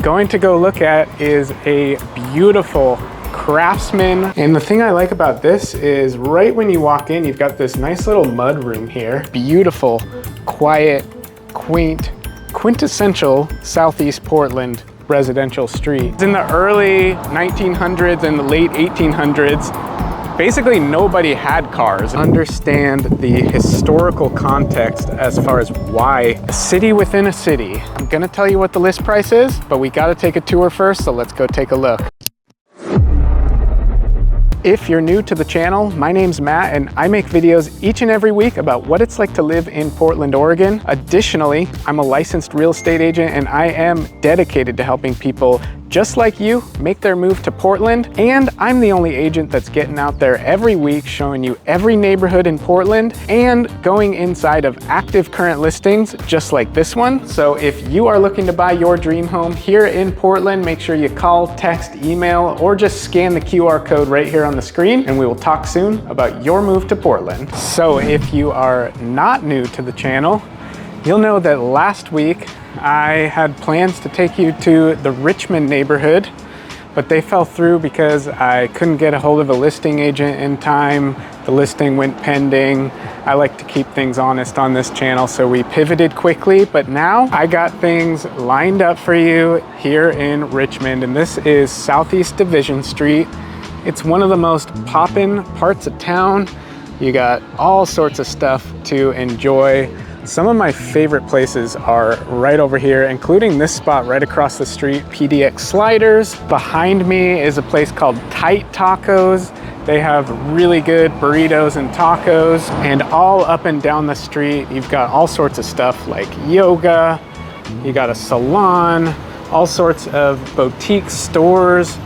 going to go look at is a beautiful Craftsman. And the thing I like about this is right when you walk in, you've got this nice little mud room here. Beautiful, quiet, quaint, quintessential Southeast Portland residential street. In the early 1900s and the late 1800s, basically nobody had cars. Understand the historical context as far as why a city within a city. I'm gonna tell you what the list price is, but we gotta take a tour first, so let's go take a look. If you're new to the channel, my name's Matt and I make videos each and every week about what it's like to live in Portland, Oregon. Additionally, I'm a licensed real estate agent and I am dedicated to helping people just like you make their move to Portland. And I'm the only agent that's getting out there every week showing you every neighborhood in Portland and going inside of active current listings just like this one. So if you are looking to buy your dream home here in Portland, make sure you call, text, email, or just scan the QR code right here on the screen and we will talk soon about your move to Portland. So if you are not new to the channel, you'll know that last week I had plans to take you to the Richmond neighborhood, but they fell through because I couldn't get a hold of a listing agent in time. The listing went pending. I like to keep things honest on this channel, so we pivoted quickly, but now I got things lined up for you here in Richmond, and this is Southeast Division Street. It's one of the most poppin' parts of town. You got all sorts of stuff to enjoy. Some of my favorite places are right over here, including this spot right across the street, PDX Sliders. Behind me is a place called Tight Tacos. They have really good burritos and tacos. And all up and down the street, you've got all sorts of stuff like yoga, you got a salon, all sorts of boutique stores.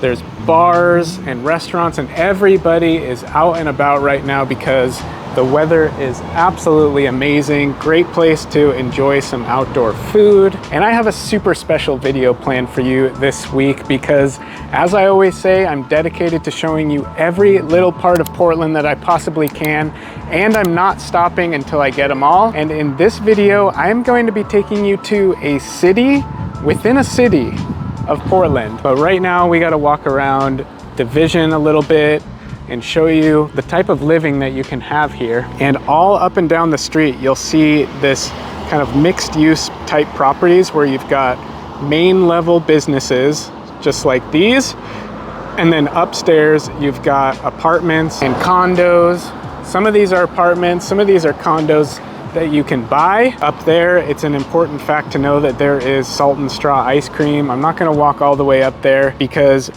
There's bars and restaurants, and everybody is out and about right now because the weather is absolutely amazing. Great place to enjoy some outdoor food. And I have a super special video planned for you this week because, as I always say, I'm dedicated to showing you every little part of Portland that I possibly can, and I'm not stopping until I get them all. And in this video, I'm going to be taking you to a city within a city of Portland. But right now we gotta walk around Division a little bit and show you the type of living that you can have here. And all up and down the street, you'll see this kind of mixed use type properties where you've got main level businesses, just like these. And then upstairs, you've got apartments and condos. Some of these are apartments, some of these are condos that you can buy. Up there, it's an important fact to know that there is Salt and Straw ice cream. I'm not gonna walk all the way up there because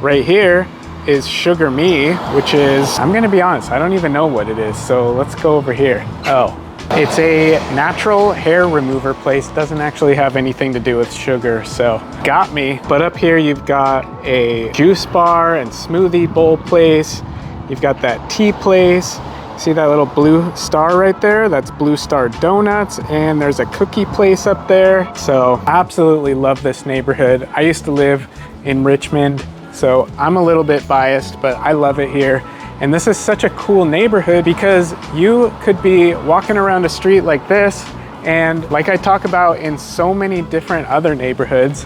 right here is Sugar Me, which is, I'm gonna be honest, I don't even know what it is. So let's go over here. Oh, it's a natural hair remover place. Doesn't actually have anything to do with sugar, so got me. But up here, you've got a juice bar and smoothie bowl place. You've got that tea place. See that little blue star right there? That's Blue Star Donuts, and there's a cookie place up there. So absolutely love this neighborhood. I used to live in Richmond, so I'm a little bit biased, but I love it here. And this is such a cool neighborhood because you could be walking around a street like this, and like I talk about in so many different other neighborhoods,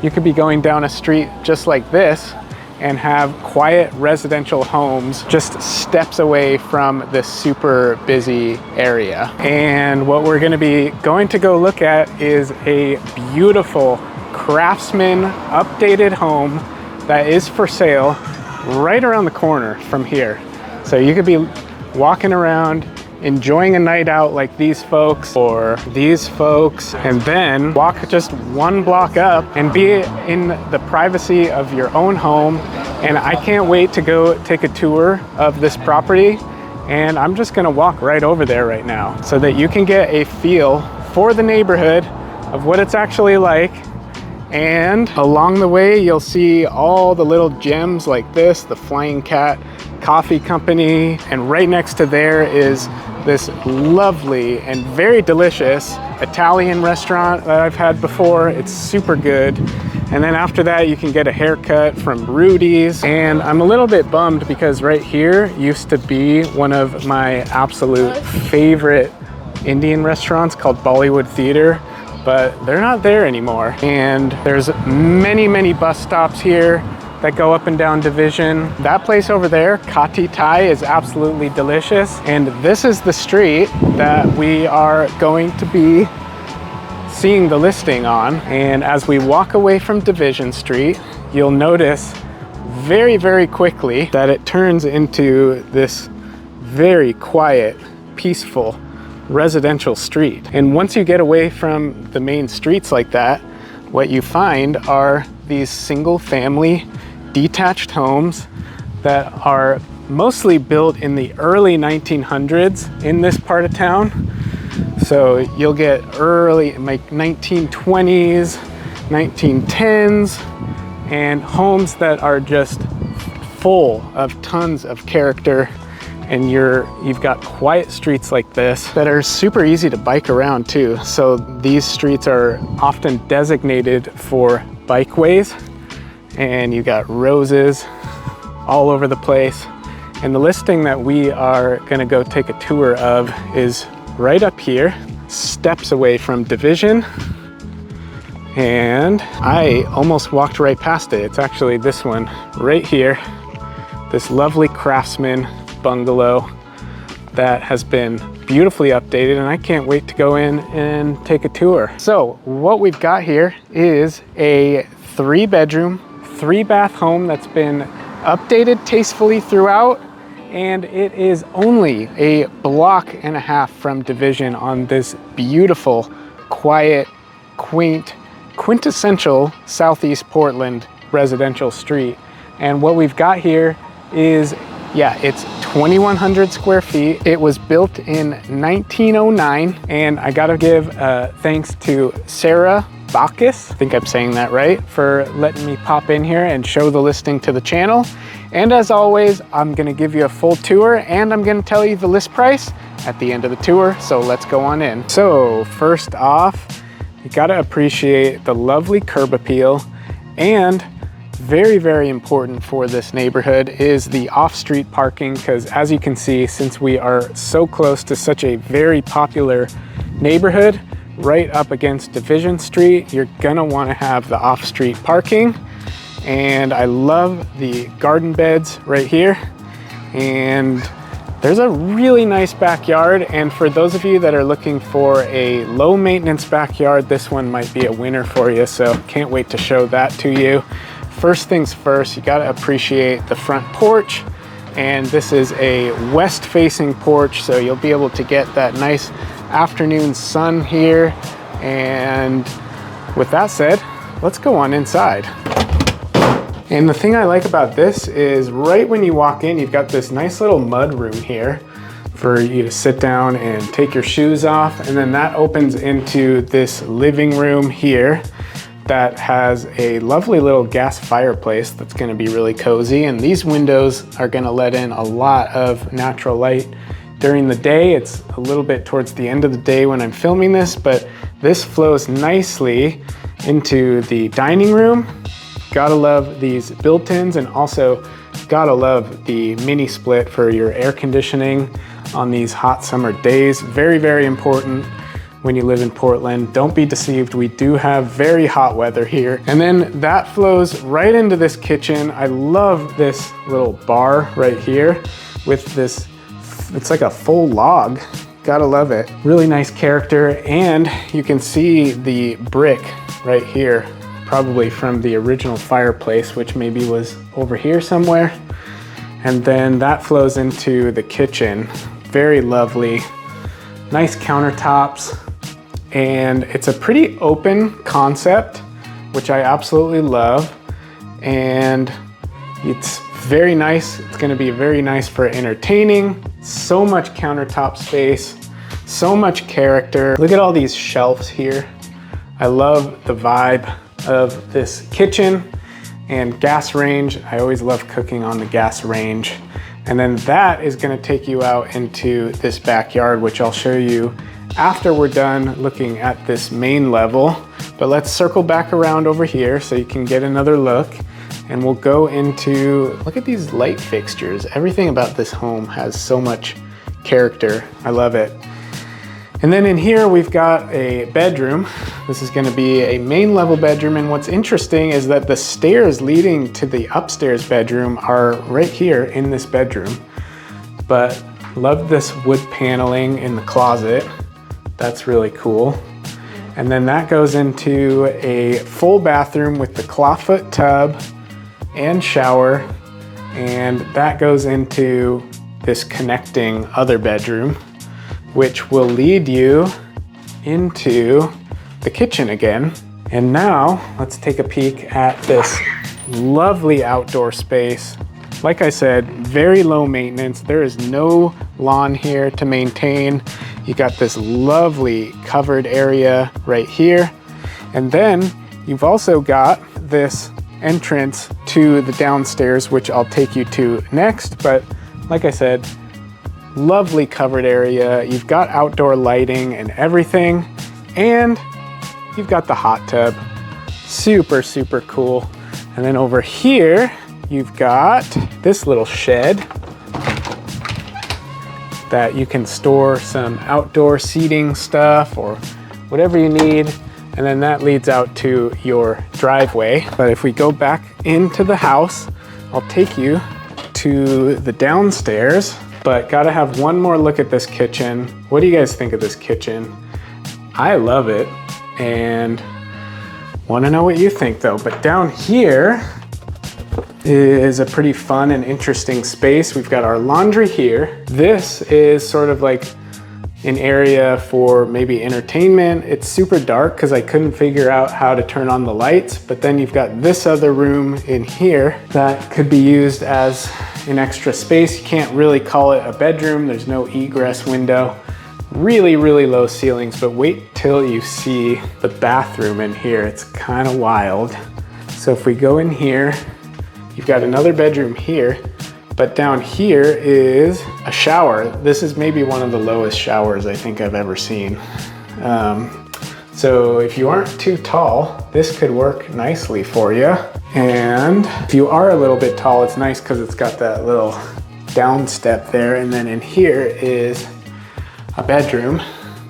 you could be going down a street just like this and have quiet residential homes just steps away from this super busy area. And what we're gonna be going to go look at is a beautiful Craftsman updated home that is for sale right around the corner from here. So you could be walking around, enjoying a night out like these folks or these folks, and then walk just one block up and be in the privacy of your own home. And I can't wait to go take a tour of this property. And I'm just gonna walk right over there right now so that you can get a feel for the neighborhood of what it's actually like. And along the way, you'll see all the little gems like this, the Flying Cat Coffee Company. And right next to there is this lovely and very delicious Italian restaurant that I've had before. It's super good. And then after that, you can get a haircut from Rudy's. And I'm a little bit bummed because right here used to be one of my absolute favorite Indian restaurants called Bollywood Theater. but they're not there anymore. And there's many bus stops here that go up and down Division. That place over there, Kati Thai, is absolutely delicious. And this is the street that we are going to be seeing the listing on. And as we walk away from Division Street, you'll notice very quickly that it turns into this very quiet, peaceful residential street. And once you get away from the main streets like that, what you find are these single family detached homes that are mostly built in the early 1900s in this part of town. So you'll get early, like 1920s, 1910s, and homes that are just full of tons of character. And you've got quiet streets like this that are super easy to bike around too. So these streets are often designated for bikeways, and you got roses all over the place. And the listing that we are gonna go take a tour of is right up here, steps away from Division. And I almost walked right past it. It's actually this one right here, this lovely Craftsman bungalow that has been beautifully updated, and I can't wait to go in and take a tour. So what we've got here is a 3-bedroom, 3-bath home that's been updated tastefully throughout, and it is only a block and a half from Division on this beautiful, quiet, quaint, quintessential Southeast Portland residential street. And what we've got here is, yeah, it's 2,100 square feet. It was built in 1909, and I gotta give thanks to Sarah Bacchus, I think I'm saying that right, for letting me pop in here and show the listing to the channel. And as always, I'm gonna give you a full tour, and I'm gonna tell you the list price at the end of the tour, so let's go on in. So first off, you gotta appreciate the lovely curb appeal, and very important for this neighborhood is the off-street parking, because as you can see, since we are so close to such a very popular neighborhood right up against Division Street, you're gonna want to have the off-street parking. And I love the garden beds right here, and there's a really nice backyard. And for those of you that are looking for a low maintenance backyard, this one might be a winner for you, so can't wait to show that to you. First things first, you gotta appreciate the front porch. And this is a west-facing porch, so you'll be able to get that nice afternoon sun here. And with that said, let's go on inside. And the thing I like about this is right when you walk in, you've got this nice little mud room here for you to sit down and take your shoes off. And then that opens into this living room here that has a lovely little gas fireplace that's gonna be really cozy. And these windows are gonna let in a lot of natural light during the day. It's a little bit towards the end of the day when I'm filming this, but this flows nicely into the dining room. Gotta love these built-ins, and also gotta love the mini split for your air conditioning on these hot summer days. Very important when you live in Portland. Don't be deceived, we do have very hot weather here. And then that flows right into this kitchen. I love this little bar right here with this, it's like a full log. Gotta love it. Really nice character, and you can see the brick right here, probably from the original fireplace, which maybe was over here somewhere. And then that flows into the kitchen. Very lovely, nice countertops. And it's a pretty open concept, which I absolutely love. And it's very nice. It's gonna be very nice for entertaining. So much countertop space, so much character. Look at all these shelves here. I love the vibe of this kitchen. And gas range, I always love cooking on the gas range. And then that is gonna take you out into this backyard, which I'll show you after we're done looking at this main level. But let's circle back around over here so you can get another look. And we'll go into, look at these light fixtures. Everything about this home has so much character. I love it. And then in here, we've got a bedroom. This is gonna be a main level bedroom. And what's interesting is that the stairs leading to the upstairs bedroom are right here in this bedroom. But love this wood paneling in the closet. That's really cool. And then that goes into a full bathroom with the clawfoot tub and shower. And that goes into this connecting other bedroom, which will lead you into the kitchen again. And now let's take a peek at this lovely outdoor space. Like I said, very low maintenance. There is no lawn here to maintain. You got this lovely covered area right here. And then you've also got this entrance to the downstairs, which I'll take you to next. But like I said, lovely covered area. You've got outdoor lighting and everything. And you've got the hot tub. Super, super cool. And then over here, you've got this little shed that you can store some outdoor seating stuff or whatever you need. And then that leads out to your driveway. But if we go back into the house, I'll take you to the downstairs, but gotta have one more look at this kitchen. What do you guys think of this kitchen? I love it and wanna know what you think though. But down here is a pretty fun and interesting space. We've got our laundry here. This is sort of like an area for maybe entertainment. It's super dark because I couldn't figure out how to turn on the lights, but then you've got this other room in here that could be used as an extra space. You can't really call it a bedroom. There's no egress window. Really, really low ceilings, but wait till you see the bathroom in here. It's kind of wild. So if we go in here, you've got another bedroom here, but down here is a shower. This is maybe one of the lowest showers I think I've ever seen. So if you aren't too tall, this could work nicely for you. And if you are a little bit tall, it's nice because it's got that little down step there. And then in here is a bedroom,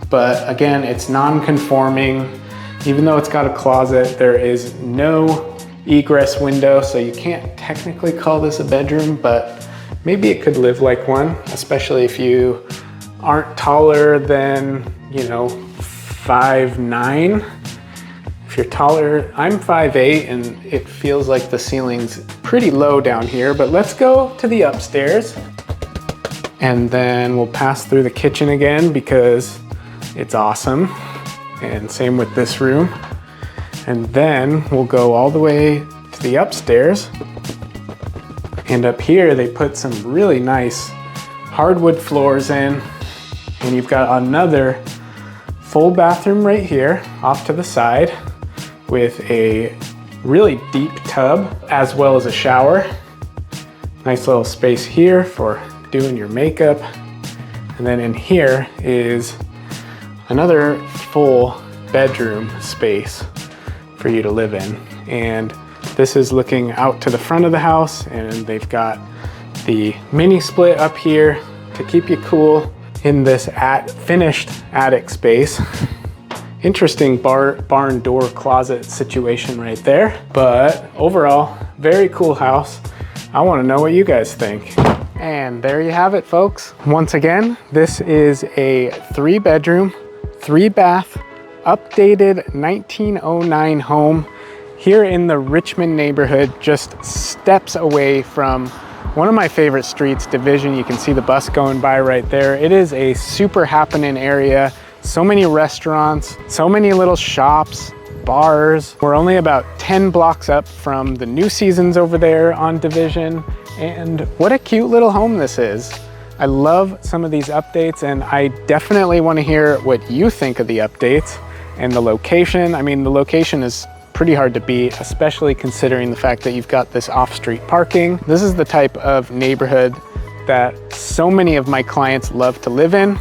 but again, it's non-conforming. Even though it's got a closet, there is no egress window, so you can't technically call this a bedroom, but maybe it could live like one, especially if you aren't taller than, 5'9". If you're taller, I'm 5'8", and it feels like the ceiling's pretty low down here, but let's go to the upstairs. And then we'll pass through the kitchen again because it's awesome. And same with this room. And then we'll go all the way to the upstairs. And up here, they put some really nice hardwood floors in. And you've got another full bathroom right here off to the side with a really deep tub as well as a shower. Nice little space here for doing your makeup. And then in here is another full bedroom space for you to live in. And this is looking out to the front of the house, and they've got the mini split up here to keep you cool in this finished attic space. Interesting barn door closet situation right there. But overall, very cool house. I want to know what you guys think. And there you have it, folks. Once again, this is a 3-bedroom, 3-bath, updated 1909 home here in the Richmond neighborhood, just steps away from one of my favorite streets, Division. You can see the bus going by right there. It is a super happening area. So many restaurants, so many little shops, bars. We're only about 10 blocks up from the New Seasons over there on Division. And what a cute little home this is. I love some of these updates, and I definitely want to hear what you think of the updates and the location. I mean, the location is pretty hard to beat, especially considering the fact that you've got this off-street parking. This is the type of neighborhood that so many of my clients love to live in.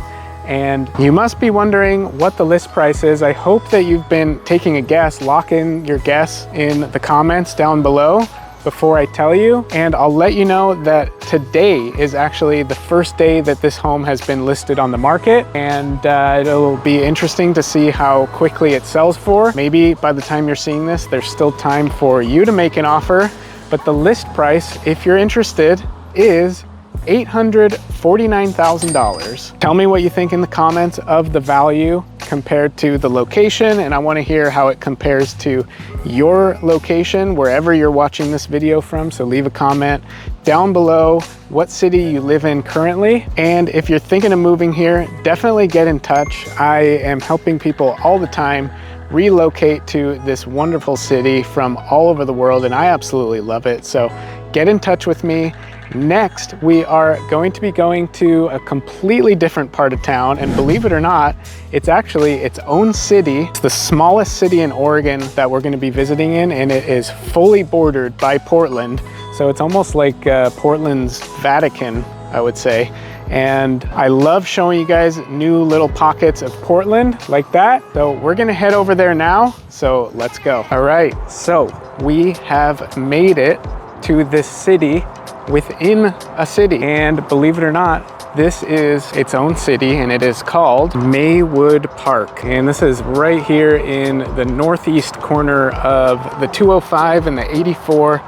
And you must be wondering what the list price is. I hope that you've been taking a guess. Lock in your guess in the comments down below. before I tell you, and I'll let you know that today is actually the first day that this home has been listed on the market, and it'll be interesting to see how quickly it sells for. Maybe by the time you're seeing this, there's still time for you to make an offer, but the list price, if you're interested, is $849,000. Tell me what you think in the comments of the value compared to the location, and I want to hear how it compares to your location wherever you're watching this video from. So leave a comment down below what city you live in currently, and if you're thinking of moving here, definitely get in touch. I am helping people all the time relocate to this wonderful city from all over the world, and I absolutely love it. So get in touch with me. Next, we are going to be going to a completely different part of town, and believe it or not, it's actually its own city. It's the smallest city in Oregon that we're going to be visiting in, and it is fully bordered by Portland. So it's almost like Portland's Vatican, I would say. And I love showing you guys new little pockets of Portland like that. So we're gonna head over there now, so let's go. All right, so we have made it to this city within a city, and believe it or not, this is its own city, and it is called Maywood Park. And this is right here in the northeast corner of the 205 and the 84.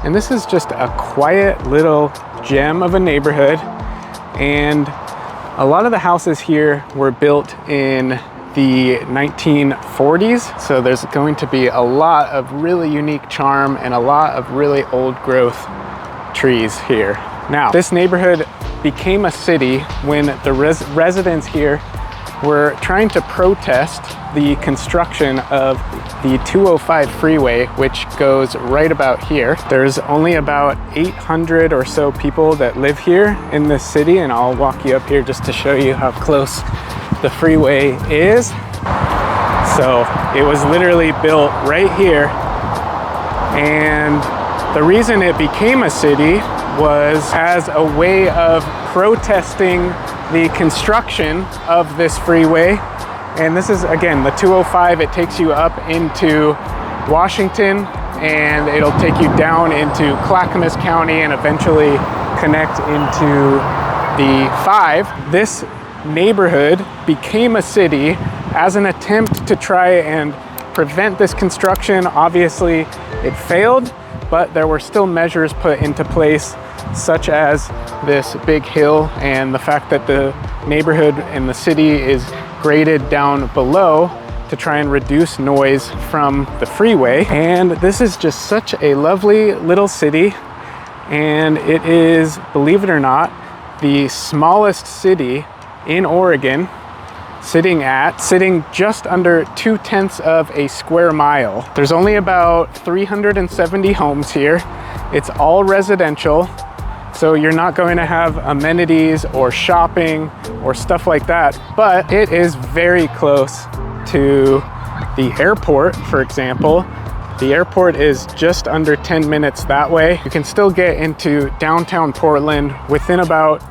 And this is just a quiet little gem of a neighborhood. And a lot of the houses here were built in the 1940s. So there's going to be a lot of really unique charm and a lot of really old growth trees here. Now, this neighborhood became a city when the residents here were trying to protest the construction of the 205 freeway, which goes right about here. There's only about 800 or so people that live here in this city, and I'll walk you up here just to show you how close the freeway is. So it was literally built right here, and the reason it became a city was as a way of protesting the construction of this freeway. And this is, again, the 205. It takes you up into Washington, and it'll take you down into Clackamas County and eventually connect into the 5. This neighborhood became a city as an attempt to try and prevent this construction. Obviously, it failed, but there were still measures put into place, such as this big hill and the fact that the neighborhood and the city is graded down below to try and reduce noise from the freeway. And this is just such a lovely little city, and it is, believe it or not, the smallest city in Oregon, sitting just under 2/10 of a square mile. There's only about 370 homes here. It's all residential, so you're not going to have amenities or shopping or stuff like that, but it is very close to the airport, for example. The airport is just under 10 minutes that way. You can still get into downtown Portland within about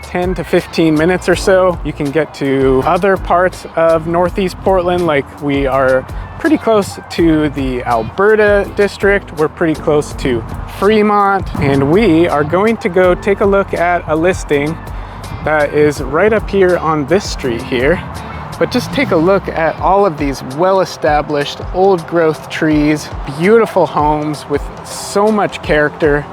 10 to 15 minutes or so. You can get to other parts of Northeast Portland, like we are pretty close to the Alberta district. We're pretty close to Fremont, and we are going to go take a look at a listing that is right up here on this street here. But just take a look at all of these well-established old growth trees, beautiful homes with so much character.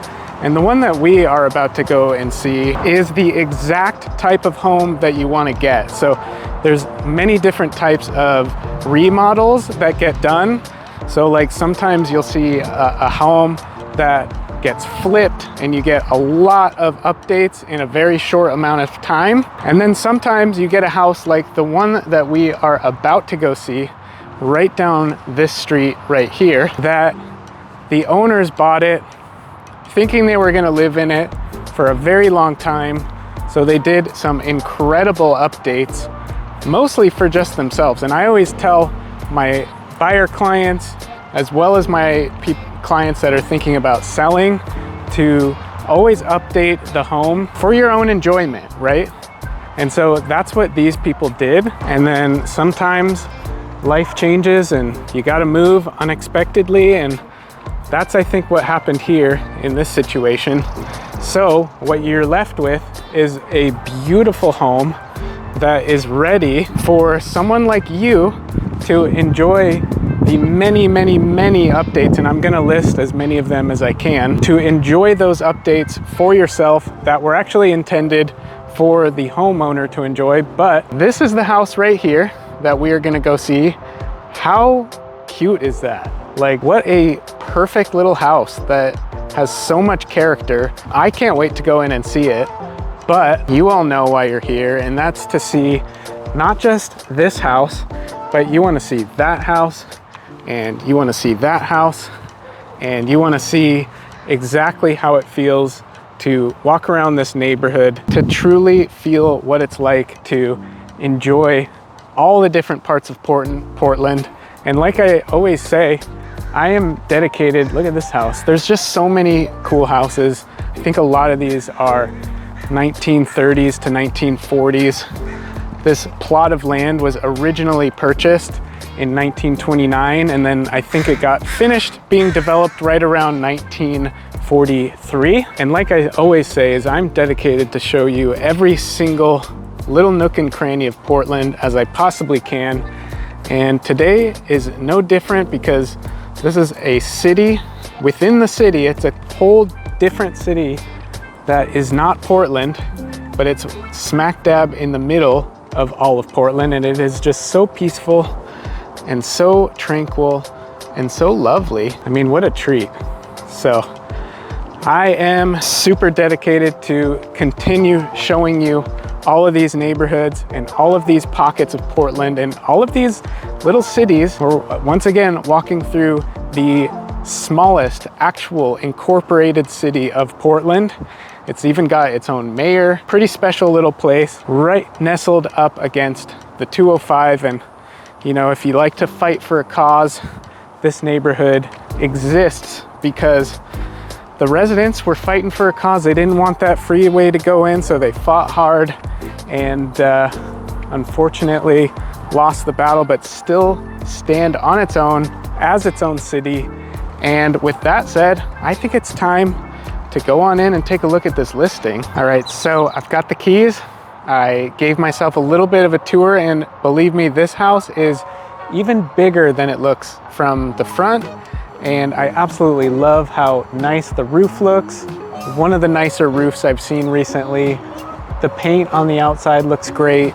And the one that we are about to go and see is the exact type of home that you want to get. So there's many different types of remodels that get done. So like sometimes you'll see a home that gets flipped and you get a lot of updates in a very short amount of time. And then sometimes you get a house like the one that we are about to go see right down this street right here, that the owners bought it thinking they were going to live in it for a very long time. So they did some incredible updates, mostly for just themselves. And I always tell my buyer clients, as well as my clients that are thinking about selling, to always update the home for your own enjoyment, right? And so that's what these people did. And then sometimes life changes and you got to move unexpectedly, and that's, I think, what happened here in this situation. So what you're left with is a beautiful home that is ready for someone like you to enjoy the many, many, many updates, and I'm gonna list as many of them as I can, to enjoy those updates for yourself that were actually intended for the homeowner to enjoy. But this is the house right here that we are gonna go see. How cute is that? Like, what a perfect little house that has so much character. I can't wait to go in and see it, but you all know why you're here, and that's to see not just this house, but you wanna see that house, and you wanna see that house, and you wanna see exactly how it feels to walk around this neighborhood, to truly feel what it's like to enjoy all the different parts of Portland. And like I always say, I am dedicated. Look at this house. There's just so many cool houses. I think a lot of these are 1930s to 1940s. This plot of land was originally purchased in 1929, and then I think it got finished being developed right around 1943. And like I always say, is I'm dedicated to show you every single little nook and cranny of Portland as I possibly can. And today is no different, because this is a city within the city. It's a whole different city that is not Portland, but it's smack dab in the middle of all of Portland, and it is just so peaceful and so tranquil and so lovely. I mean, what a treat. So I am super dedicated to continue showing you all of these neighborhoods and all of these pockets of Portland and all of these little cities. We're once again walking through the smallest actual incorporated city of Portland. It's even got its own mayor. Pretty special little place, right nestled up against the 205. And you know, if you like to fight for a cause, this neighborhood exists because the residents were fighting for a cause. They didn't want that freeway to go in, so they fought hard and unfortunately lost the battle, but still stand on its own as its own city. And with that said, I think it's time to go on in and take a look at this listing. All right, so I've got the keys. I gave myself a little bit of a tour, and believe me, this house is even bigger than it looks from the front. And I absolutely love how nice the roof looks. One of the nicer roofs I've seen recently. The paint on the outside looks great.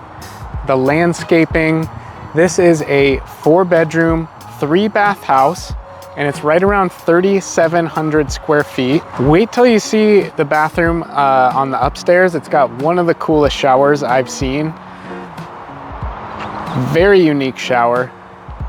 The landscaping. This is a 4-bedroom, 3-bath house, and it's right around 3,700 square feet. Wait till you see the bathroom on the upstairs. It's got one of the coolest showers I've seen. Very unique shower.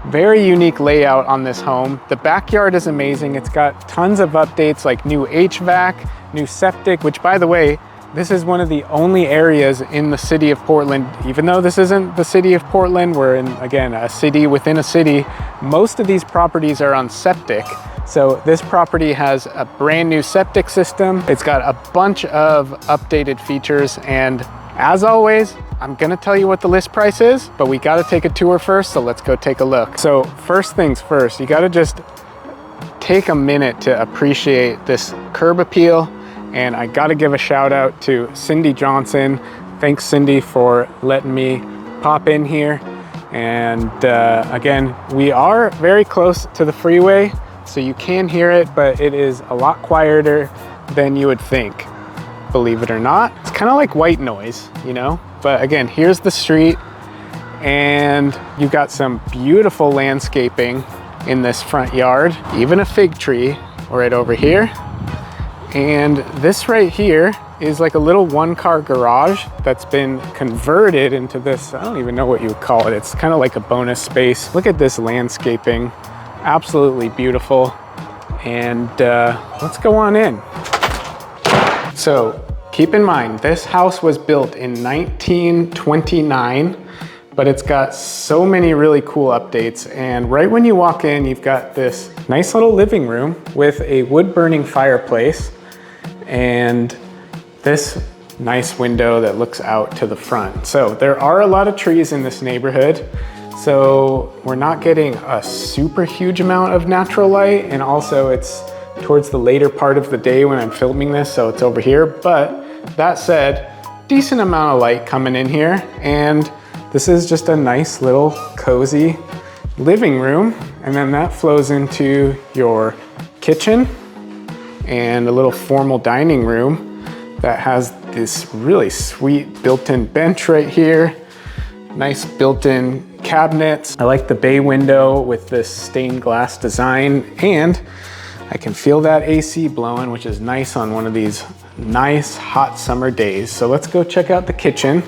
Very unique layout on this home. The backyard is amazing. It's got tons of updates like new HVAC, new septic, which by the way, this is one of the only areas in the city of Portland, even though this isn't the city of Portland, we're in, again, a city within a city. Most of these properties are on septic. So this property has a brand new septic system. It's got a bunch of updated features, and as always, I'm gonna tell you what the list price is, but we gotta take a tour first, so let's go take a look. So first things first, you gotta just take a minute to appreciate this curb appeal, and I gotta give a shout out to Cindy Johnson. Thanks, Cindy, for letting me pop in here. And again, we are very close to the freeway, so you can hear it, but it is a lot quieter than you would think, believe it or not. It's kind of like white noise, you know? But again, here's the street, and you've got some beautiful landscaping in this front yard, even a fig tree right over here. And this right here is like a little 1-car garage that's been converted into this, I don't even know what you would call it. It's kind of like a bonus space. Look at this landscaping, absolutely beautiful. And let's go on in. So keep in mind, this house was built in 1929, but it's got so many really cool updates. And right when you walk in, you've got this nice little living room with a wood-burning fireplace and this nice window that looks out to the front. So there are a lot of trees in this neighborhood, so we're not getting a super huge amount of natural light, and also it's towards the later part of the day when I'm filming this, so it's over here. But that said, decent amount of light coming in here, and this is just a nice little cozy living room. And then that flows into your kitchen and a little formal dining room that has this really sweet built-in bench right here. Nice built-in cabinets. I like the bay window with this stained glass design, and I can feel that AC blowing, which is nice on one of these nice hot summer days. So let's go check out the kitchen,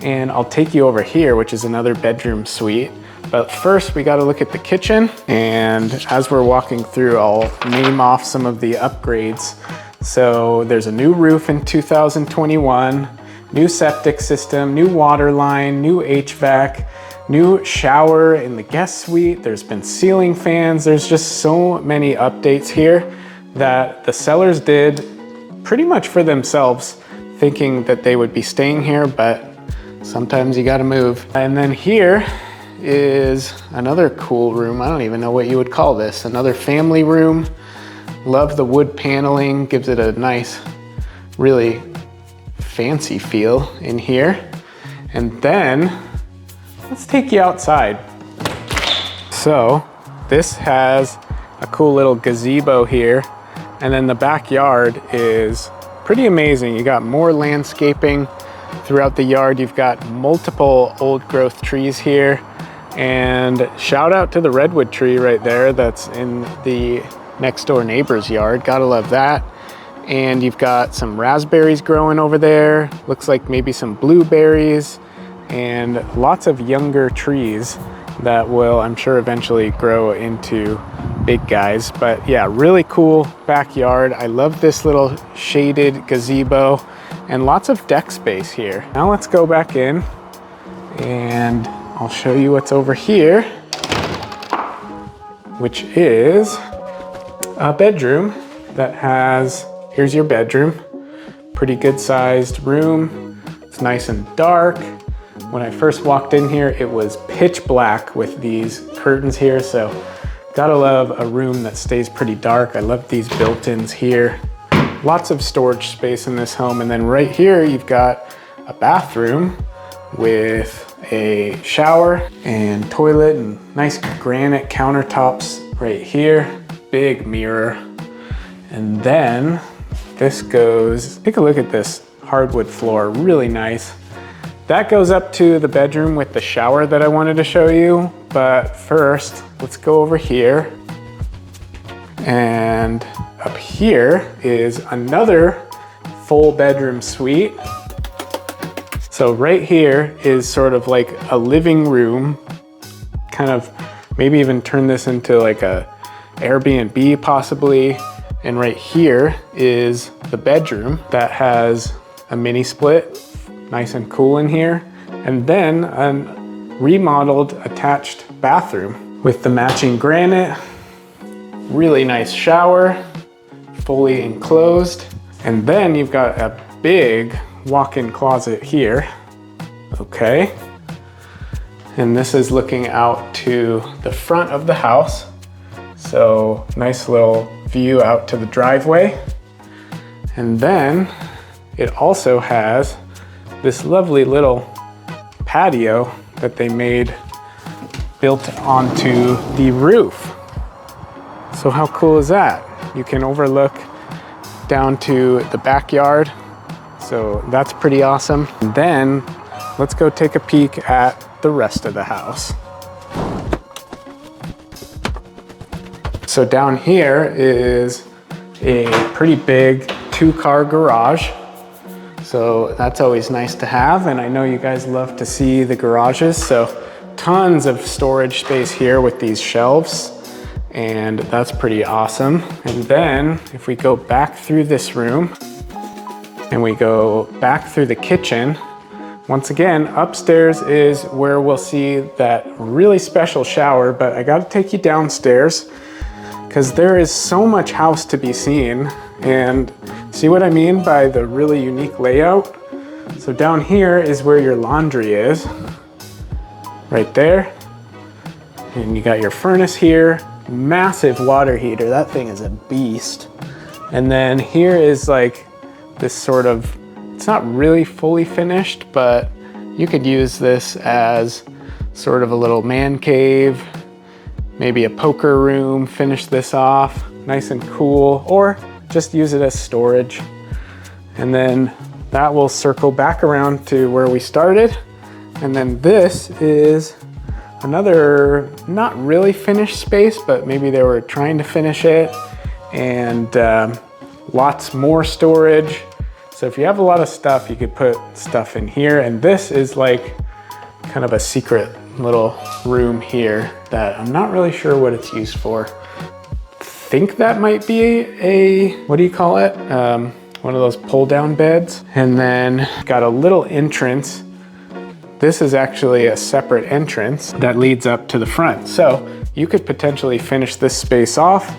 and I'll take you over here, which is another bedroom suite. But first we got to look at the kitchen, and as we're walking through, I'll name off some of the upgrades. So there's a new roof in 2021, new septic system, new water line, new HVAC, new shower in the guest suite. There's been ceiling fans. There's just so many updates here that the sellers did pretty much for themselves, thinking that they would be staying here, but sometimes you gotta move. And then here is another cool room. I don't even know what you would call this. Another family room. Love the wood paneling, gives it a nice, really fancy feel in here. And then let's take you outside. So this has a cool little gazebo here, and then the backyard is pretty amazing. You got more landscaping throughout the yard. You've got multiple old growth trees here, and shout out to the redwood tree right there that's in the next door neighbor's yard. Gotta love that. And you've got some raspberries growing over there. Looks like maybe some blueberries, and lots of younger trees that will, I'm sure, eventually grow into big guys. But yeah, really cool backyard. I love this little shaded gazebo and lots of deck space here. Now let's go back in and I'll show you what's over here, which is a bedroom that has, here's your bedroom, pretty good sized room. It's nice and dark. When I first walked in here, it was pitch black with these curtains here, so gotta love a room that stays pretty dark. I love these built-ins here. Lots of storage space in this home. And then right here, you've got a bathroom with a shower and toilet and nice granite countertops right here. Big mirror. And then this goes, take a look at this hardwood floor, really nice. That goes up to the bedroom with the shower that I wanted to show you. But first, let's go over here. And up here is another full bedroom suite. So right here is sort of like a living room, kind of maybe even turn this into like a Airbnb possibly. And right here is the bedroom that has a mini split, nice and cool in here. And then a remodeled attached bathroom with the matching granite, really nice shower, fully enclosed. And then you've got a big walk-in closet here, okay? And this is looking out to the front of the house. So nice little view out to the driveway. And then it also has this lovely little patio that they made built onto the roof. So how cool is that? You can overlook down to the backyard. So that's pretty awesome. And then let's go take a peek at the rest of the house. So down here is a pretty big 2-car garage. So that's always nice to have. And I know you guys love to see the garages. So tons of storage space here with these shelves. And that's pretty awesome. And then if we go back through this room and we go back through the kitchen, once again, upstairs is where we'll see that really special shower, but I gotta take you downstairs because there is so much house to be seen. And see what I mean by the really unique layout? So down here is where your laundry is, right there. And you got your furnace here. massive water heater. That thing is a beast. And then here is like this sort of, it's not really fully finished, but you could use this as sort of a little man cave, maybe a poker room, finish this off nice and cool, or just use it as storage. And then that will circle back around to where we started. And then this is another not really finished space, but maybe they were trying to finish it, and lots more storage. So if you have a lot of stuff, you could put stuff in here. And this is like kind of a secret little room here that I'm not really sure what it's used for. I think that might be a, what do you call it? One of those pull down beds. And then got a little entrance. This is actually a separate entrance that leads up to the front. So you could potentially finish this space off,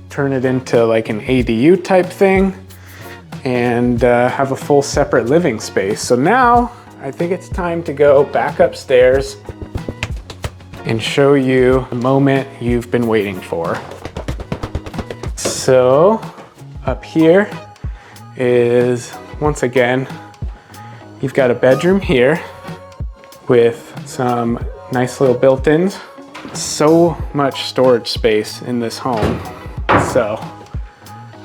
turn it into like an ADU type thing, and have a full separate living space. So now I think it's time to go back upstairs and show you the moment you've been waiting for. So up here is, once again, you've got a bedroom here with some nice little built-ins. So much storage space in this home. So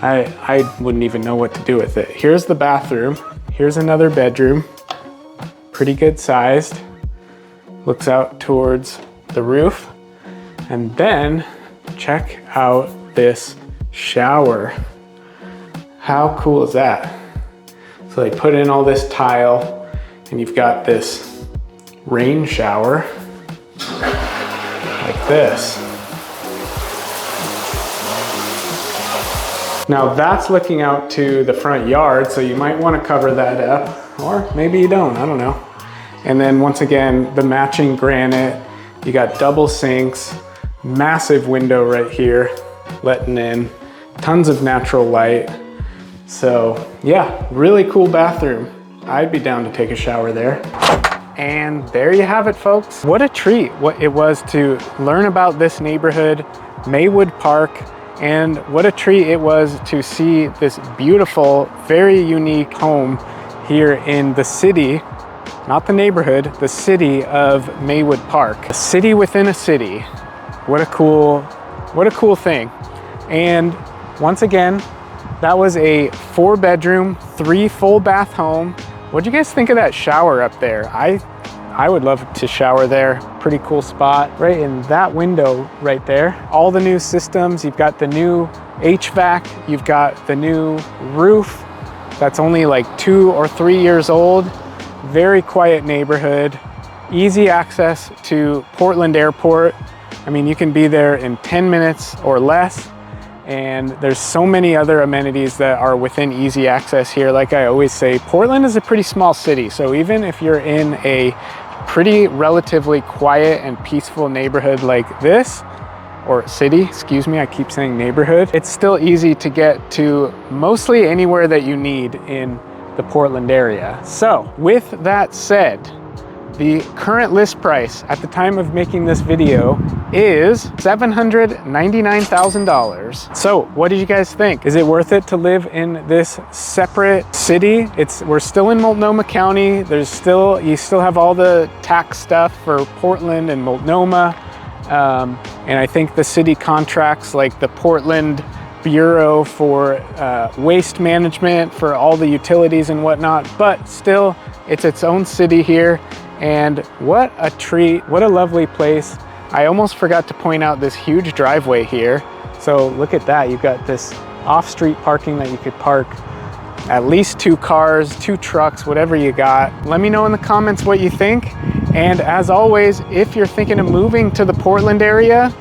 I wouldn't even know what to do with it. Here's the bathroom. Here's another bedroom. Pretty good sized. Looks out towards the roof. And then check out this shower. How cool is that? So they put in all this tile, and you've got this rain shower like this. Now that's looking out to the front yard, so you might want to cover that up, or maybe you don't, I don't know. And then once again, the matching granite, you got double sinks, massive window right here, letting in tons of natural light. So yeah, really cool bathroom. I'd be down to take a shower there. And there you have it, folks. What a treat what it was to learn about this neighborhood, Maywood Park, and what a treat it was to see this beautiful, very unique home here in the city, not the neighborhood, the city of Maywood Park. A city within a city. What a cool thing. And once again, that was a 4-bedroom, 3 full bath home. What'd you guys think of that shower up there? I would love to shower there. Pretty cool spot. Right in that window right there. All the new systems. You've got the new HVAC. You've got the new roof that's only like 2 or 3 years old. Very quiet neighborhood. Easy access to Portland Airport. I mean, you can be there in 10 minutes or less. And there's so many other amenities that are within easy access here. Like I always say, Portland is a pretty small city. So even if you're in a pretty relatively quiet and peaceful neighborhood like this, or city, excuse me, I keep saying neighborhood, it's still easy to get to mostly anywhere that you need in the Portland area. So with that said, the current list price at the time of making this video is $799,000. So what do you guys think? Is it worth it to live in this separate city? We're still in Multnomah County. You still have all the tax stuff for Portland and Multnomah. And I think the city contracts like the Portland Bureau for waste management for all the utilities and whatnot, but still it's its own city here. And what a treat, what a lovely place. I almost forgot to point out this huge driveway here. So look at that, you've got this off-street parking that you could park at least 2 cars, 2 trucks, whatever you got. Let me know in the comments what you think. And as always, if you're thinking of moving to the Portland area,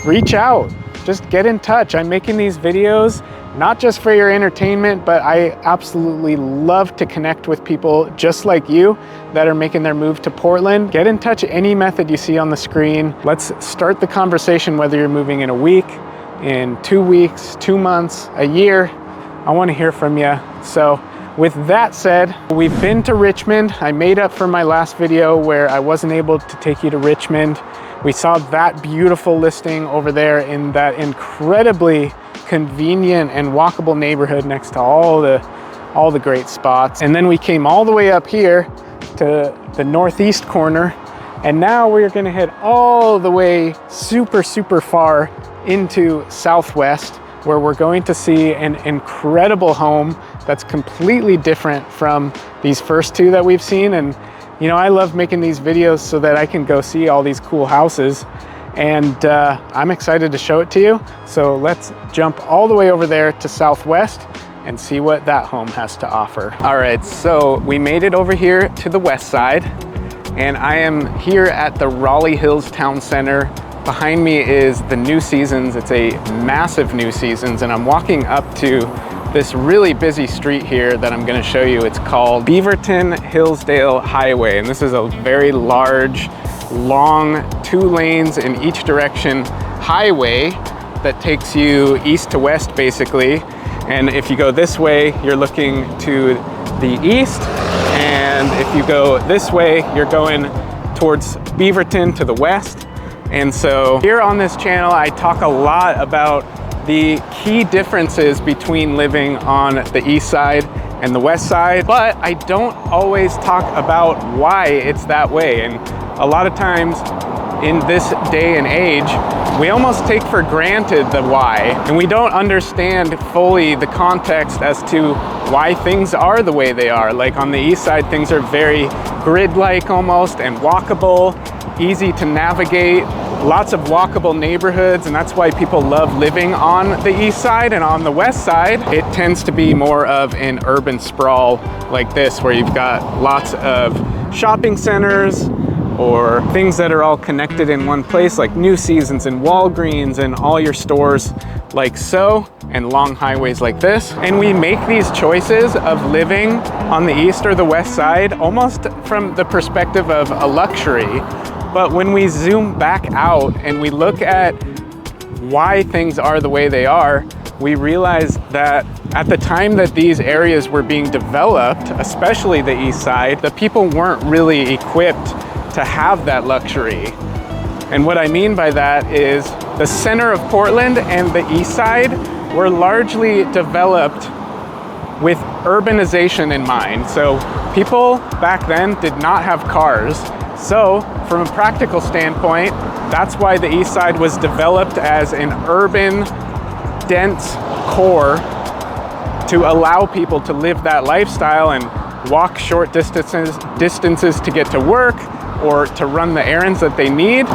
reach out, just get in touch. I'm making these videos not just for your entertainment, but I absolutely love to connect with people just like you that are making their move to Portland. Get in touch any method you see on the screen. Let's start the conversation, whether you're moving in a week, in 2 weeks, 2 months, a year. I want to hear from you. So with that said, we've been to Richmond. I made up for my last video where I wasn't able to take you to Richmond. We saw that beautiful listing over there in that incredibly convenient and walkable neighborhood next to all the great spots. And then we came all the way up here to the northeast corner, and now we're gonna head all the way super far into Southwest, where we're going to see an incredible home that's completely different from these first two that we've seen. And you know, I love making these videos so that I can go see all these cool houses, and I'm excited to show it to you. So let's jump all the way over there to Southwest and see what that home has to offer. All right, so we made it over here to the west side, and I am here at the Raleigh Hills Town Center. Behind me is the New Seasons. It's a massive New Seasons, and I'm walking up to this really busy street here that I'm gonna show you. It's called Beaverton Hillsdale Highway, and this is a very large, long, 2 lanes in each direction highway that takes you east to west, basically. And if you go this way, you're looking to the east, and if you go this way, you're going towards Beaverton to the west. And so here on this channel, I talk a lot about the key differences between living on the east side and the west side, but I don't always talk about why it's that way. And a lot of times in this day and age, we almost take for granted the why, and we don't understand fully the context as to why things are the way they are. Like on the east side, things are very grid-like almost, and walkable, easy to navigate, lots of walkable neighborhoods, and that's why people love living on the east side. And on the west side, it tends to be more of an urban sprawl like this, where you've got lots of shopping centers or things that are all connected in one place, like New Seasons and Walgreens and all your stores like so, and long highways like this. And we make these choices of living on the east or the west side almost from the perspective of a luxury. But when we zoom back out and we look at why things are the way they are, we realize that at the time that these areas were being developed, especially the east side, the people weren't really equipped to have that luxury. And what I mean by that is the center of Portland and the east side were largely developed with urbanization in mind. So people back then did not have cars. So from a practical standpoint, that's why the east side was developed as an urban, dense core to allow people to live that lifestyle and walk short distances to get to work or to run the errands that they need.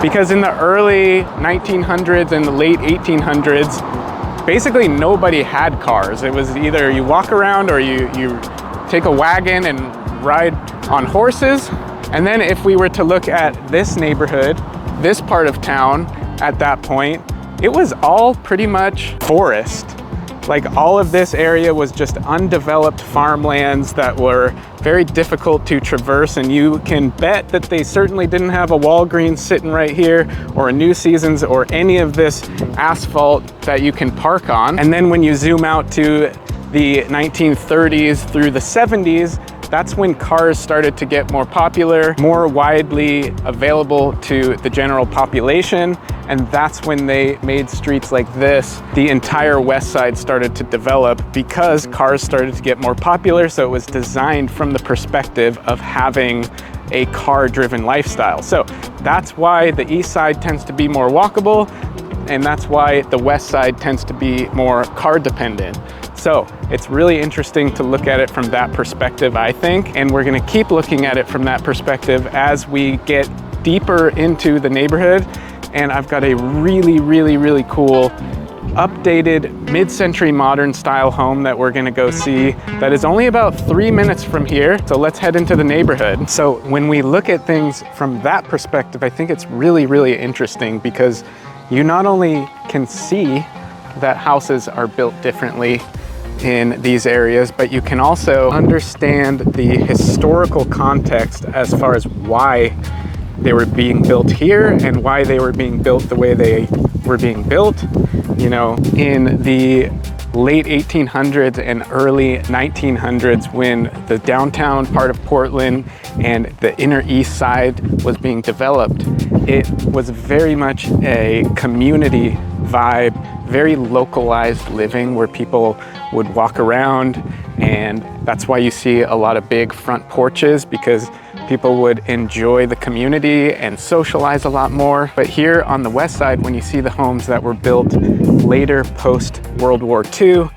Because in the early 1900s and the late 1800s, basically nobody had cars. It was either you walk around or you take a wagon and ride on horses. And then if we were to look at this neighborhood, this part of town at that point, it was all pretty much forest. Like all of this area was just undeveloped farmlands that were very difficult to traverse, and you can bet that they certainly didn't have a Walgreens sitting right here or a New Seasons or any of this asphalt that you can park on. And then when you zoom out to the 1930s through the 70s, that's when cars started to get more popular, more widely available to the general population. And that's when they made streets like this. The entire west side started to develop because cars started to get more popular. So it was designed from the perspective of having a car-driven lifestyle. So that's why the east side tends to be more walkable, and that's why the west side tends to be more car dependent. So it's really interesting to look at it from that perspective, I think, and we're gonna keep looking at it from that perspective as we get deeper into the neighborhood. And I've got a really cool updated mid-century modern style home that we're gonna go see that is only about 3 minutes from here. So let's head into the neighborhood. So when we look at things from that perspective, I think it's really interesting because you not only can see that houses are built differently in these areas, but you can also understand the historical context as far as why they were being built here and why they were being built the way they were being built. You know, in the late 1800s and early 1900s, when the downtown part of Portland and the inner east side was being developed, it was very much a community vibe, very localized living where people would walk around, and that's why you see a lot of big front porches, because people would enjoy the community and socialize a lot more. But here on the west side, when you see the homes that were built later post World War II,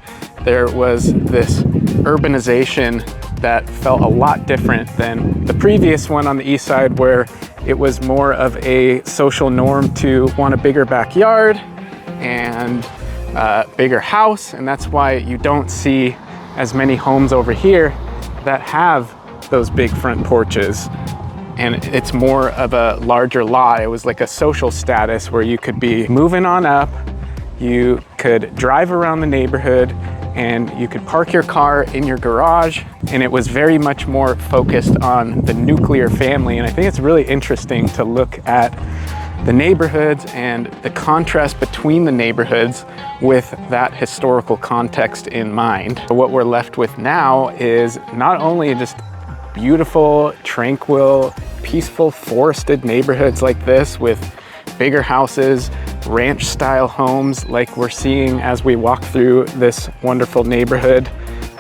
there was this urbanization that felt a lot different than the previous one on the east side, where it was more of a social norm to want a bigger backyard and a bigger house. And that's why you don't see as many homes over here that have those big front porches, and it's more of a larger lot. It was like a social status where you could be moving on up, you could drive around the neighborhood, and you could park your car in your garage, and it was very much more focused on the nuclear family. And I think it's really interesting to look at the neighborhoods and the contrast between the neighborhoods with that historical context in mind. What we're left with now is not only just beautiful, tranquil, peaceful, forested neighborhoods like this with bigger houses, ranch style homes like we're seeing as we walk through this wonderful neighborhood,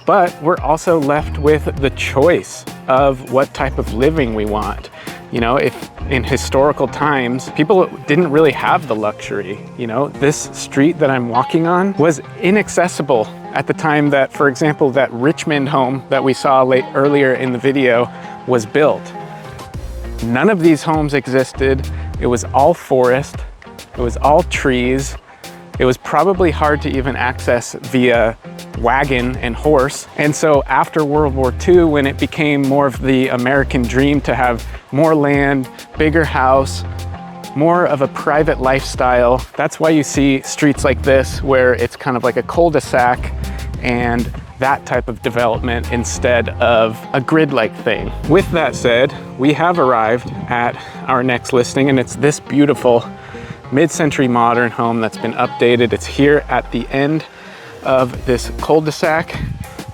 but we're also left with the choice of what type of living we want. You know, if in historical times, people didn't really have the luxury. You know, this street that I'm walking on was inaccessible at the time that, for example, that Richmond home that we saw earlier in the video was built. None of these homes existed. It was all forest. It was all trees. It was probably hard to even access via wagon and horse. And so after World War II, when it became more of the American dream to have more land, bigger house, more of a private lifestyle, that's why you see streets like this where it's kind of like a cul-de-sac and that type of development instead of a grid-like thing. With that said, we have arrived at our next listing, and it's this beautiful mid-century modern home that's been updated. It's here at the end of this cul-de-sac.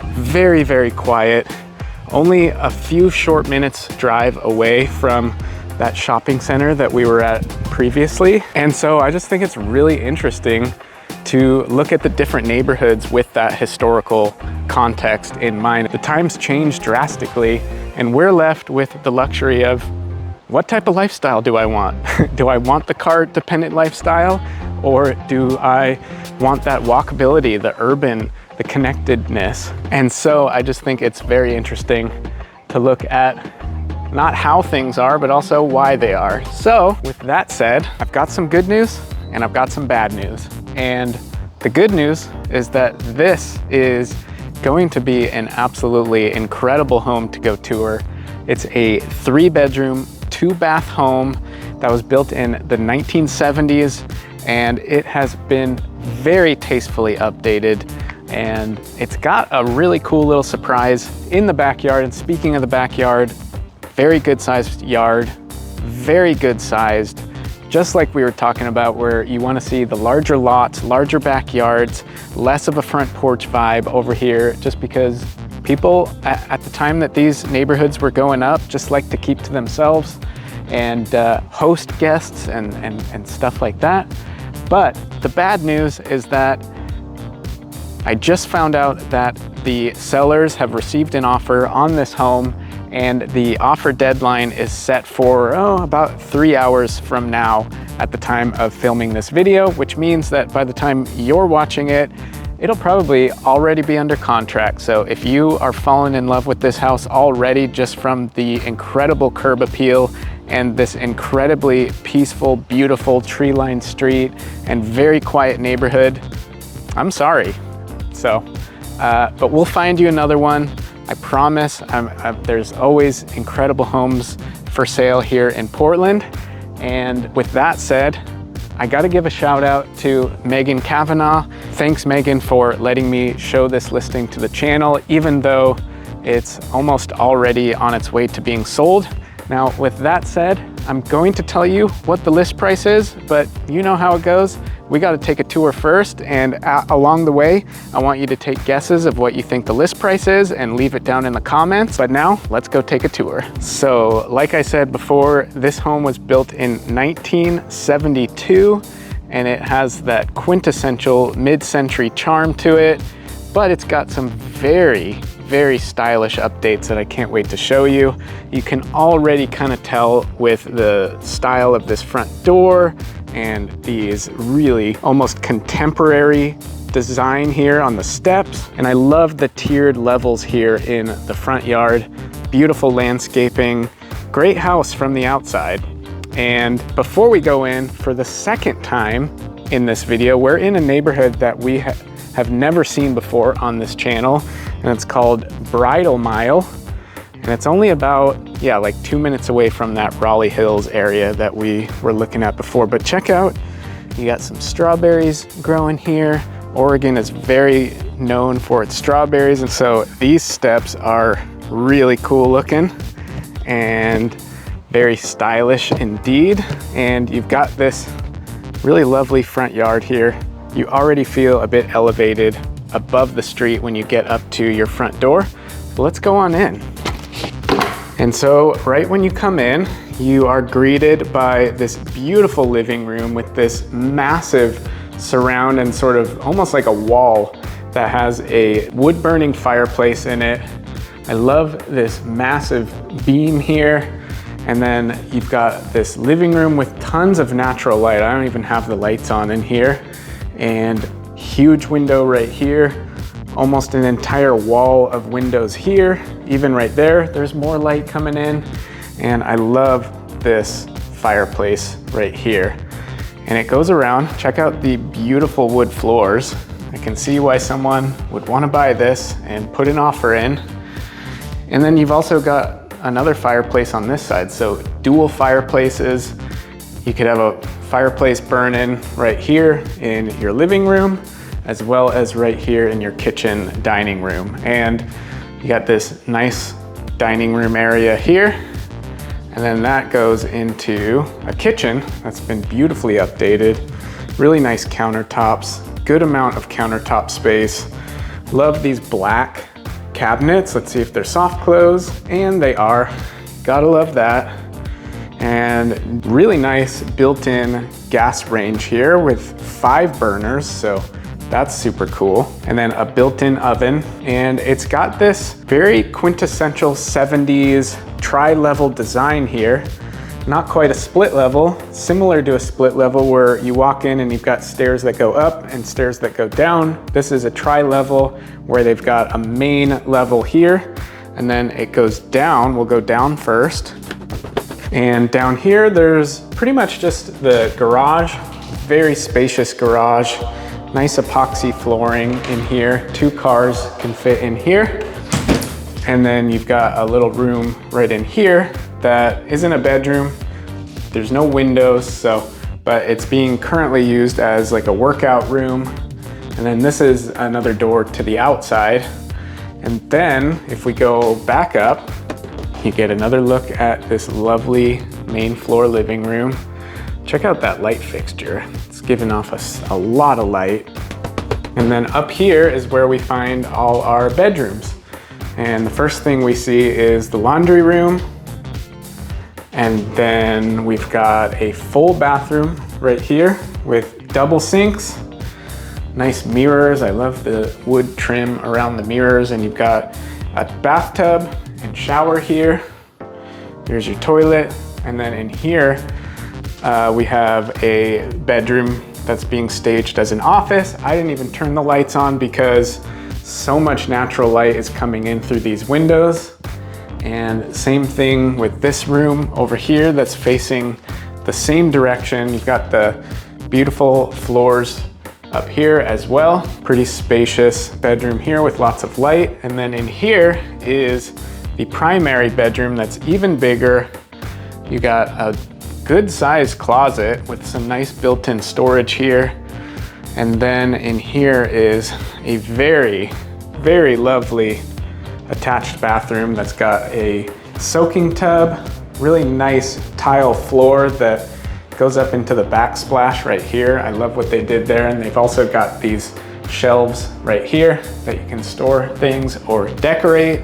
Very, very quiet. Only a few short minutes drive away from that shopping center that we were at previously. And so I just think it's really interesting to look at the different neighborhoods with that historical context in mind. The times changed drastically, and we're left with the luxury of, what type of lifestyle do I want? Do I want the car-dependent lifestyle, or do I want that walkability, the urban, the connectedness? And so I just think it's very interesting to look at not how things are, but also why they are. So with that said, I've got some good news and I've got some bad news. And the good news is that this is going to be an absolutely incredible home to go tour. It's a 3-bedroom, 2-bath home that was built in the 1970s, and it has been very tastefully updated, and it's got a really cool little surprise in the backyard. And speaking of the backyard, very good sized yard, very good sized, just like we were talking about, where you want to see the larger lots, larger backyards, less of a front porch vibe over here, just because people at the time that these neighborhoods were going up just like to keep to themselves and host guests and stuff like that. But the bad news is that I just found out that the sellers have received an offer on this home, and the offer deadline is set for about 3 hours from now at the time of filming this video, which means that by the time you're watching it, it'll probably already be under contract. So if you are falling in love with this house already just from the incredible curb appeal and this incredibly peaceful, beautiful tree-lined street and very quiet neighborhood, I'm sorry. So, but we'll find you another one. I promise. There's always incredible homes for sale here in Portland. And with that said, I gotta give a shout out to Megan Kavanaugh. Thanks, Megan, for letting me show this listing to the channel, even though it's almost already on its way to being sold. Now, with that said, I'm going to tell you what the list price is, but you know how it goes. we got to take a tour first, and along the way, I want you to take guesses of what you think the list price is and leave it down in the comments. But now, let's go take a tour. So, like I said before, this home was built in 1972, and it has that quintessential mid-century charm to it, but it's got some very stylish updates that I can't wait to show you. You can already kind of tell with the style of this front door and these really almost contemporary design here on the steps. And I love the tiered levels here in the front yard. Beautiful landscaping, great house from the outside. And before we go in, for the second time in this video, we're in a neighborhood that we have never seen before on this channel, and it's called Bridlemile, and it's only about, like 2 minutes away from that Raleigh Hills area that we were looking at before. But check out, you got some strawberries growing here. Oregon is very known for its strawberries, and so these steps are really cool looking and very stylish indeed. And you've got this really lovely front yard here. You already feel a bit elevated above the street when you get up to your front door. So let's go on in. And so right when you come in, you are greeted by this beautiful living room with this massive surround and sort of almost like a wall that has a wood burning fireplace in it. I love this massive beam here. And then you've got this living room with tons of natural light. I don't even have the lights on in here. And huge window right here, almost an entire wall of windows here. Even right there, there's more light coming in. And I love this fireplace right here. And it goes around. Check out the beautiful wood floors. I can see why someone would want to buy this and put an offer in. And then you've also got another fireplace on this side. So dual fireplaces. You could have a fireplace burning right here in your living room, as well as right here in your kitchen dining room. And you got this nice dining room area here. And then that goes into a kitchen that's been beautifully updated. Really nice countertops, good amount of countertop space. Love these black cabinets. Let's see if they're soft close, and they are. Gotta love that. And really nice built-in gas range here with 5 burners, so that's super cool. And then a built-in oven, and it's got this very quintessential 70s tri-level design here. Not quite a split level, similar to a split level where you walk in and you've got stairs that go up and stairs that go down. This is a tri-level where they've got a main level here, and then it goes down. We'll go down first. And down here, there's pretty much just the garage, very spacious garage, nice epoxy flooring in here. 2 cars can fit in here. And then you've got a little room right in here that isn't a bedroom. There's no windows, but it's being currently used as like a workout room. And then this is another door to the outside. And then if we go back up, you get another look at this lovely main floor living room. Check out that light fixture. It's giving off us a lot of light. And then up here is where we find all our bedrooms. And the first thing we see is the laundry room. And then we've got a full bathroom right here with double sinks, nice mirrors. I love the wood trim around the mirrors. And you've got a bathtub and shower here. Here's your toilet. And then in here, we have a bedroom that's being staged as an office. I didn't even turn the lights on because so much natural light is coming in through these windows. And same thing with this room over here that's facing the same direction. You've got the beautiful floors up here as well. Pretty spacious bedroom here with lots of light. And then in here is the primary bedroom that's even bigger. You got a good sized closet with some nice built-in storage here. And then in here is a very, very lovely attached bathroom that's got a soaking tub, really nice tile floor that goes up into the backsplash right here. I love what they did there. And they've also got these shelves right here that you can store things or decorate.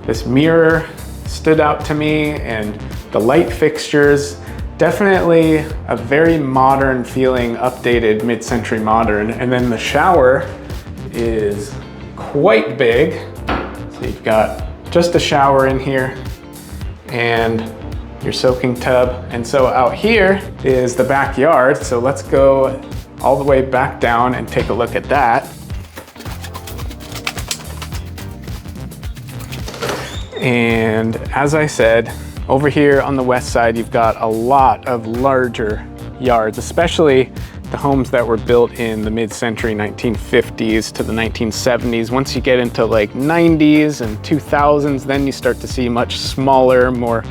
This mirror stood out to me, and the light fixtures, definitely a very modern feeling, updated mid-century modern. And then the shower is quite big. So you've got just a shower in here and your soaking tub. And so out here is the backyard. So let's go all the way back down and take a look at that. And as I said, over here on the west side, you've got a lot of larger yards, especially the homes that were built in the mid-century 1950s to the 1970s. Once you get into like 90s and 2000s, then you start to see much smaller, more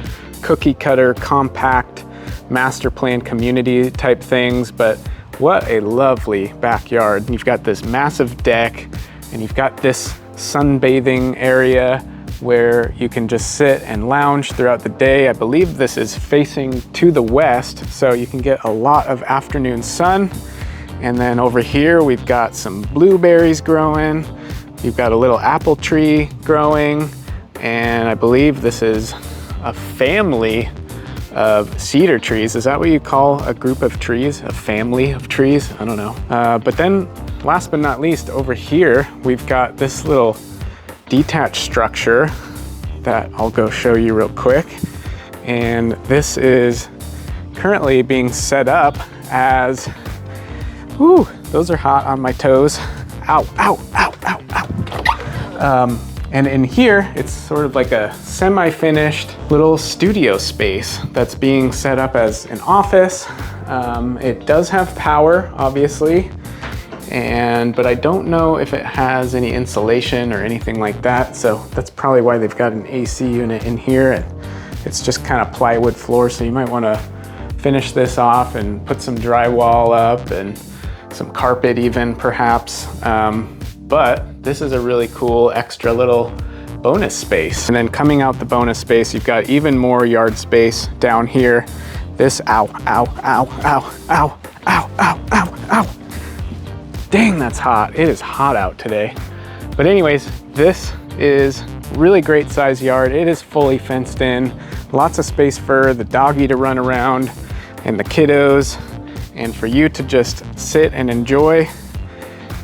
cookie cutter, compact, master plan community type things. But what a lovely backyard. You've got this massive deck, and you've got this sunbathing area where you can just sit and lounge throughout the day. I believe this is facing to the west, so you can get a lot of afternoon sun. And then over here, we've got some blueberries growing. You've got a little apple tree growing. And I believe this is a family of cedar trees. Is that what you call a group of trees? A family of trees? I don't know. But then last but not least, over here, we've got this little detached structure that I'll go show you real quick. And this is currently being set up as, whoo, those are hot on my toes. Ow, ow, ow, ow, ow. And in here, it's sort of like a semi-finished little studio space that's being set up as an office. It does have power, obviously, but I don't know if it has any insulation or anything like that. So that's probably why they've got an AC unit in here. And it's just kind of plywood floor. So you might want to finish this off and put some drywall up and some carpet even perhaps. But this is a really cool extra little bonus space. And then coming out the bonus space, you've got even more yard space down here. This, ow, ow, ow, ow, ow, ow, ow, ow, ow. Dang, that's hot. It is hot out today. But anyways, this is really great size yard. It is fully fenced in. Lots of space for the doggy to run around and the kiddos, and for you to just sit and enjoy.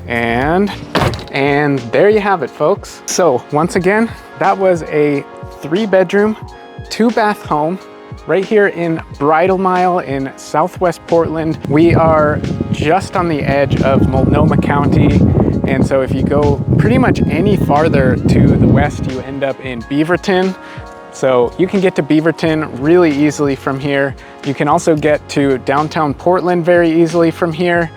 And there you have it, folks. So once again, that was a 3-bedroom, 2-bath home right here in Bridlemile in Southwest Portland. We are just on the edge of Multnomah County. And so if you go pretty much any farther to the west, you end up in Beaverton. So you can get to Beaverton really easily from here. You can also get to downtown Portland very easily from here.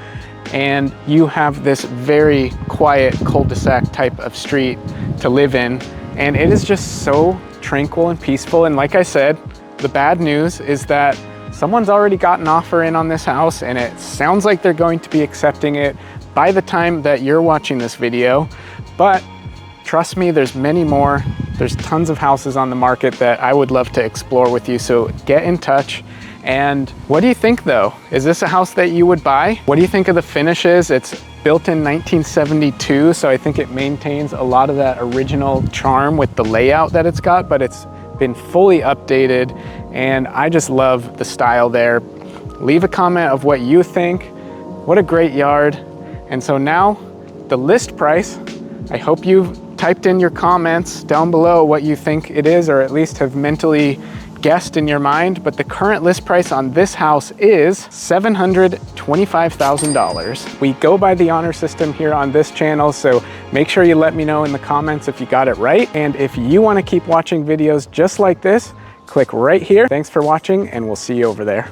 And you have this very quiet cul-de-sac type of street to live in. And it is just so tranquil and peaceful. And like I said, the bad news is that someone's already got an offer in on this house, and it sounds like they're going to be accepting it by the time that you're watching this video. But trust me, there's many more. There's tons of houses on the market that I would love to explore with you. So get in touch. And what do you think though? Is this a house that you would buy? What do you think of the finishes? It's built in 1972, so I think it maintains a lot of that original charm with the layout that it's got, but it's been fully updated, and I just love the style there. Leave a comment of what you think. What a great yard. And so now the list price, I hope you've typed in your comments down below what you think it is, or at least have mentally guessed in your mind, but the current list price on this house is $725,000. We go by the honor system here on this channel, so make sure you let me know in the comments if you got it right. And if you want to keep watching videos just like this, click right here. Thanks for watching, and we'll see you over there.